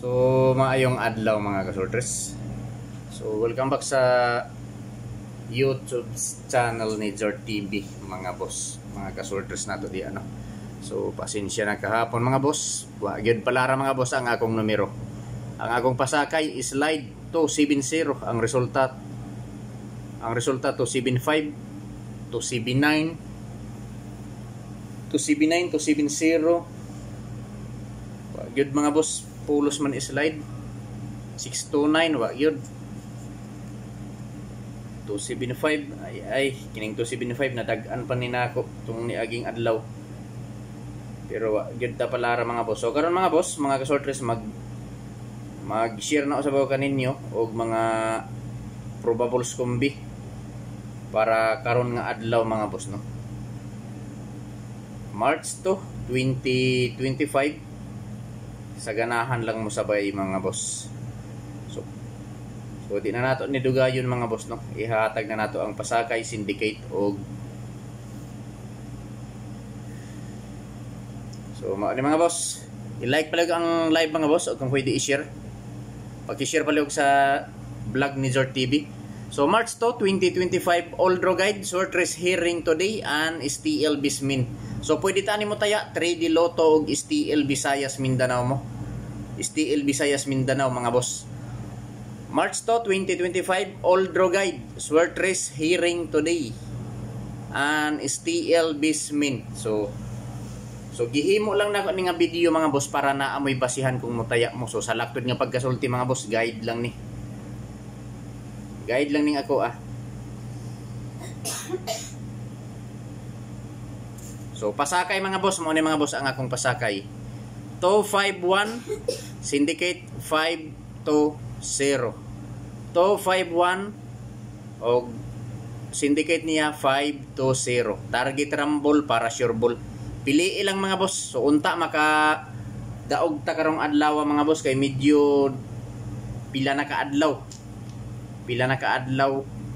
So, maayong adlaw mga kasorters. So, welcome back sa YouTube channel ni Jort TV mga boss, mga kasorters nato di ano. So, pasensya na kahapon mga boss. Wa gyud palara mga boss ang akong numero. Ang akong pasakay is slide 270. Ang resulta 275, 279, 270. Wa gyud mga boss. Pulos man slide 629 wa yun 275 ay kining 275 nadagan pa ni nako tung niaging adlaw pero wa gyud ta palara mga boss. So karon mga boss, mga kasorters, mag-share na ako sa bago kaninyo og mga probables kombi para karon nga adlaw mga boss no. March 2, 2025. Sa ganahan lang mo sabay mga boss. So di na nato ni dugayon mga boss no. Ihatag na nato ang Pasakay Syndicate og so mga boss, i-like palag ang live mga boss og kung pwede i-share. Paki-share palag sa vlog ni Jort TV. So March 2, 2025, Oldro Guide, Sortress hearing today and STL Bismin. So pwede tani mo taya 3D Lotto og STL Visayas Mindanao mo. STL Visayas Mindanao mga boss. March 2, 2025, Oldro Guide, Sortress hearing today and STL Bismin. So gihimo lang na ni nga video mga boss para na amoy basihan kung mutaya mo. So sa laktod nga pagkasulti mga boss, guide lang ni. Guide lang ning ako So Pasakay mga boss, mo ni mga boss ang akong Pasakay. 251 Syndicate 520. 251 og Syndicate niya 520. Target rumble para sure ball. Pili lang mga boss. So unta maka daog ta karong adlaw mga boss kay medyo pila na kaadlaw.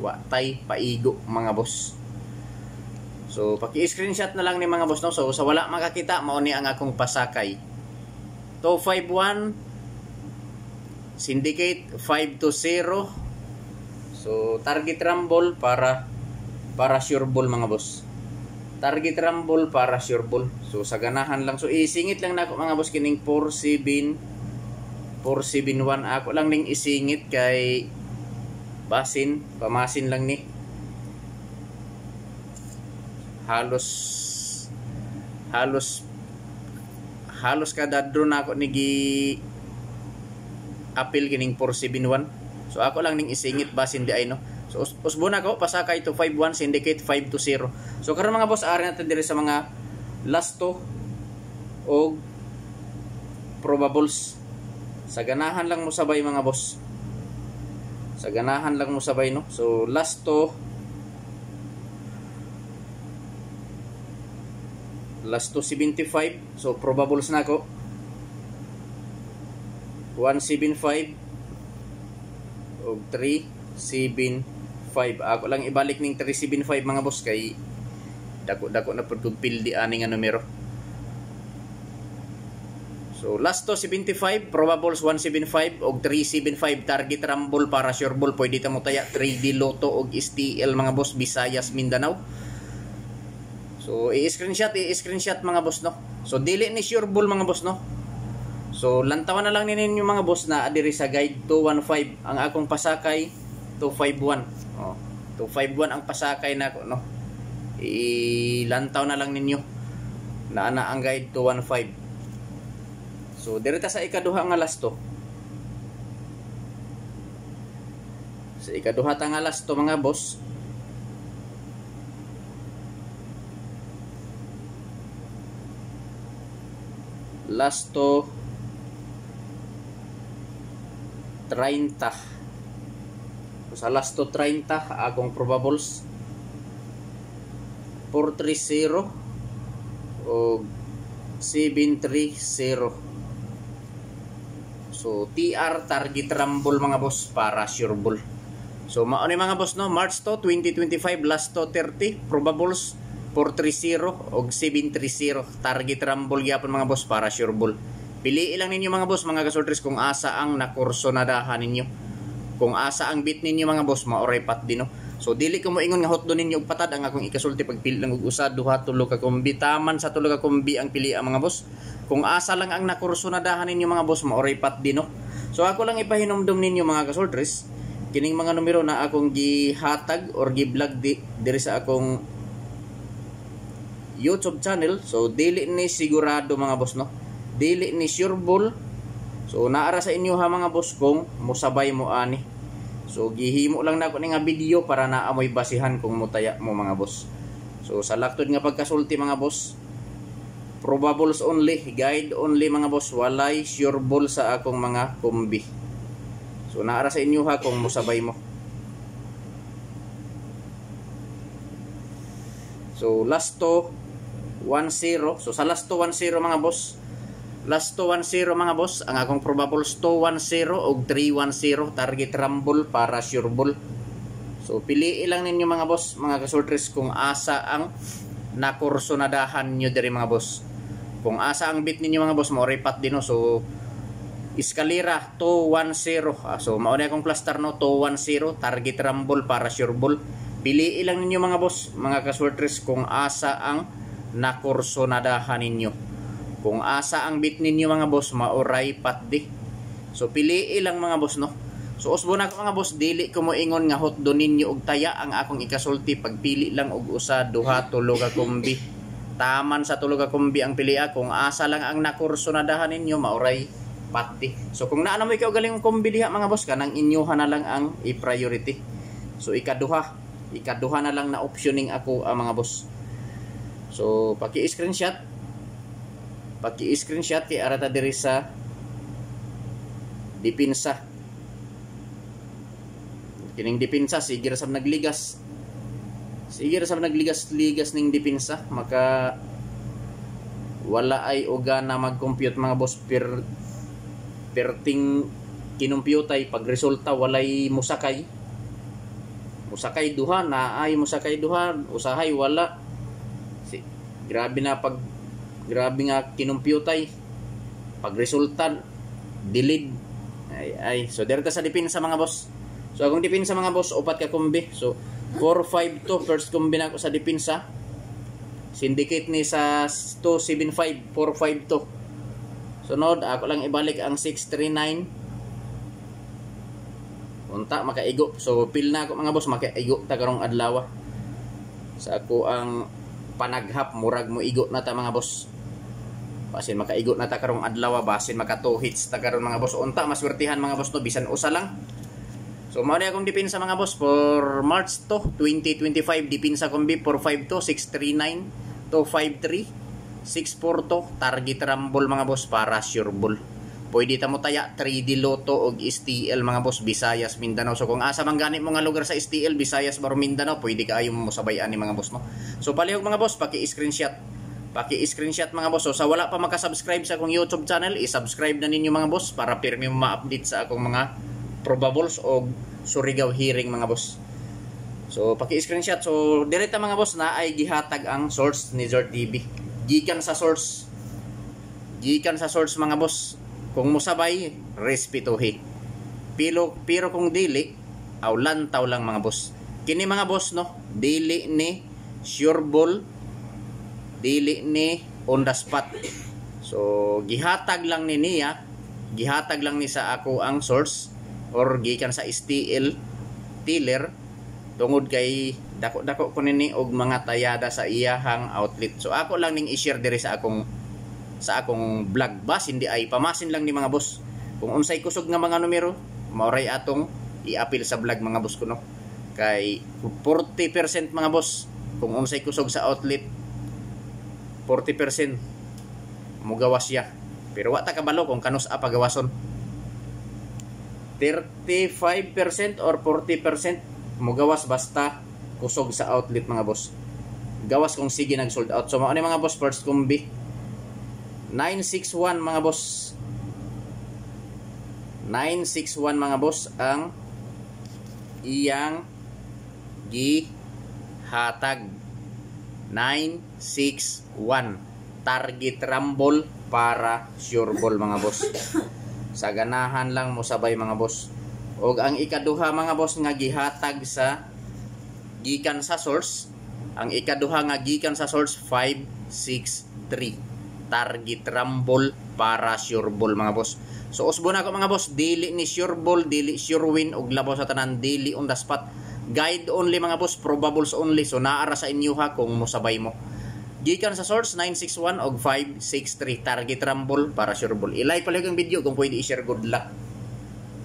Wa tay paigo mga boss. So paki-screenshot na lang ni mga boss no. So sa wala makakita mao ni ang akong Pasakay. 251 Syndicate 520. So target rumble para sure ball mga boss. Target rumble para sure ball. So sa ganahan lang. So isingit lang nako mga boss kining 471. Ako lang ning isingit kay pamasin lang ni. Halos kada draw na ako nigi appeal kining 471. So ako lang ning isingit basin di ay no. So usbo na ako Pasakay 251 Syndicate 520. So karon mga boss, ari natin dire sa mga last to og probables. Sa ganahan lang mo sabay mga boss. Sa ganahan lang mo sabay no. So last to 75. So probables na ako 175 og 375. Ako lang ibalik ning 375 mga boss kay dako na pud pildi ani nga numero. So last to 75, probables 175 og 375. Target rumble para sure ball. Pwede ta mo taya 3D Lotto og STL mga boss, Visayas Mindanao. So i-screenshot mga boss no. So dili ni sure ball mga boss no. So lantawan na lang ninyo mga boss na adiri sa guide 215 ang akong Pasakay 251. 251 ang Pasakay nako no. Ilantaw na lang ninyo na ana ang guide 215. So direta sa ikaduha nga last to. Sa ikaduha ta nga last to mga boss. Last to 30. So, sa last to 30 akong probables 430 o 730. So TR target rumble mga boss para sure ball. So mao ni mga boss no, March to 2025 last to 30 probables 430 og 730 target rumble gyapon mga boss para sure ball. Pili lang ninyo mga boss, mga kasultres, kung asa ang nakursonadahan ninyo. Kung asa ang bit ninyo mga boss, maoray pat din no. So dili ko mo ingon nga hot do ninyo og patad ang akong ikasulti pagpili lang og usa, duha, tulo ka kombi. Taman sa tulo ka kombi ang pili ang mga boss. Kung asa lang ang nakursonadahan ninyo mga boss, maoray pat din no. So ako lang ipahinumdum ninyo mga kasultres, kining mga numero na akong gihatag or gi-vlog diri sa akong YouTube channel. So dili ni sigurado mga boss no. Dili ni sureball. So naara sa inyo ha mga boss kung musabay mo ani. So gihimo lang nako ni nga video para naamoy basihan kung mutaya mo mga boss. So sa laktod nga pagkasulti mga boss, probables only, guide only mga boss, walay sureball sa akong mga kombi. So naara sa inyo ha kung musabay mo. So last to 1-0. So sa last to 1-0 mga boss, last to 1-0 mga boss, ang akong probables to 1-0 og 3-1-0 target rumble para sureball. So pili lang ninyo mga boss, mga kasultres, kung asa ang nakursonadahan nyo diri mga boss. Kung asa ang bit ninyo mga boss, mauripat din no. So eskalera to 1-0. So mao na akong cluster no, to 1-0 target rumble para sureball. Pili lang ninyo mga boss, mga kasultres, kung asa ang nakursonadahan ninyo. Kung asa ang bit ninyo mga boss, mauray patdi. So pili lang mga boss no. So usbo na ko mga boss, dili ko mo ingon nga hot do ninyo og taya ang akong ikasulti. Pagpili lang og usa, duha, tulo ka kombi. Taman sa tulo ka kombi ang pilia. Kung asa lang ang nakursonadahan ninyo, mauray patdi. So kung naano mo ikaw galing kombi diha mga boss, kanang inyohan na lang ang i-priority. So ikaduha na lang na optioning ako mga boss. So paki-screenshot kay arata diri sa dipinsa. Kining dipinsa sige ra sab nagligas. Ligas ning dipinsa, maka wala ay uga na mag-compute mga boss perting kinumpyutay pag resulta walay musakay duha na ay musakay duha, usahay wala. Grabe nga kinumpyutay pag resulta delete ay. So dito sa dipinsa mga boss. So akong dipinsa mga boss, upat ka kombi. So 452 first kombi na ako sa dipinsa. Syndicate ni sa 275 452. Sunod ako lang ibalik ang 639. Unta makaigo. So pil na ako mga boss, makaigo ta karong adlaw. Sa ako ang panaghap murag mo igo na ta mga boss. Basin makaigo na ta karong adlaw, basin maka 2 hits ta karon mga boss. Unta maswertihan mga boss no, bisan usa lang. So mao ni akong dipinsa mga boss for March 2, 2025. Dipinsa kombi 452 639 253 642 target rumble mga boss para sureball. Pwede ta mo taya 3D Lotto og STL mga boss, Visayas, Mindanao. So kung asa man gani mo nga lugar sa STL, Visayas, baro Mindanao, pwede kaayo mo sabayan ni mga boss no. So palihog mga boss, paki-screenshot mga boss. So sa wala pa maka-subscribe sa akong YouTube channel, i-subscribe na ninyo mga boss para pirmi mo ma-update sa akong mga probables o Surigao hearing mga boss. So paki-screenshot. So direkta mga boss na ay gihatag ang source ni Zor TV. Gikan sa source mga boss. Kung musabay, respetuhi. Pero kung dili, aw lantaw lang mga boss. Kini mga boss no, dili ni sureball, dili ni on the spot. So gihatag lang ni niya, gihatag lang ni sa ako ang source or gikan sa STL tiller tungod kay dako-dako ko nini og mga tayada sa iyahang outlet. So ako lang ning i-share diri sa akong vlog, bas hindi ay pamasin lang ni mga boss. Kung unsay kusog nga mga numero, maoray atong i-appeal sa vlog mga boss ko no. Kay 40% mga boss, kung unsay kusog sa outlet 40% mugawas siya. Pero wa ta kabalo kung kanus pagawason. 35% or 40% mugawas basta kusog sa outlet mga boss. Gawas kung sige nag sold out. So mao ni mga boss, first kombi 961 mga boss. 961 mga boss ang iyang gihatag. 961 target rumble para sure ball mga boss. Sa ganahan lang mo sabay mga boss. Og ang ikaduha mga boss nga gihatag sa gikan sa source, ang ikaduha nga gikan sa source 563 target rumble para sure ball mga boss. So usbo na ko mga boss, dili ni sure ball, dili sure win og labaw sa tanan, dili on the spot. Guide only mga boss, probables only. So naara sa inyo ha kung mosabay mo. Gikan sa source 961 og 563 target rumble para sure ball. I-like pala yung video kung pwede i-share. Good luck.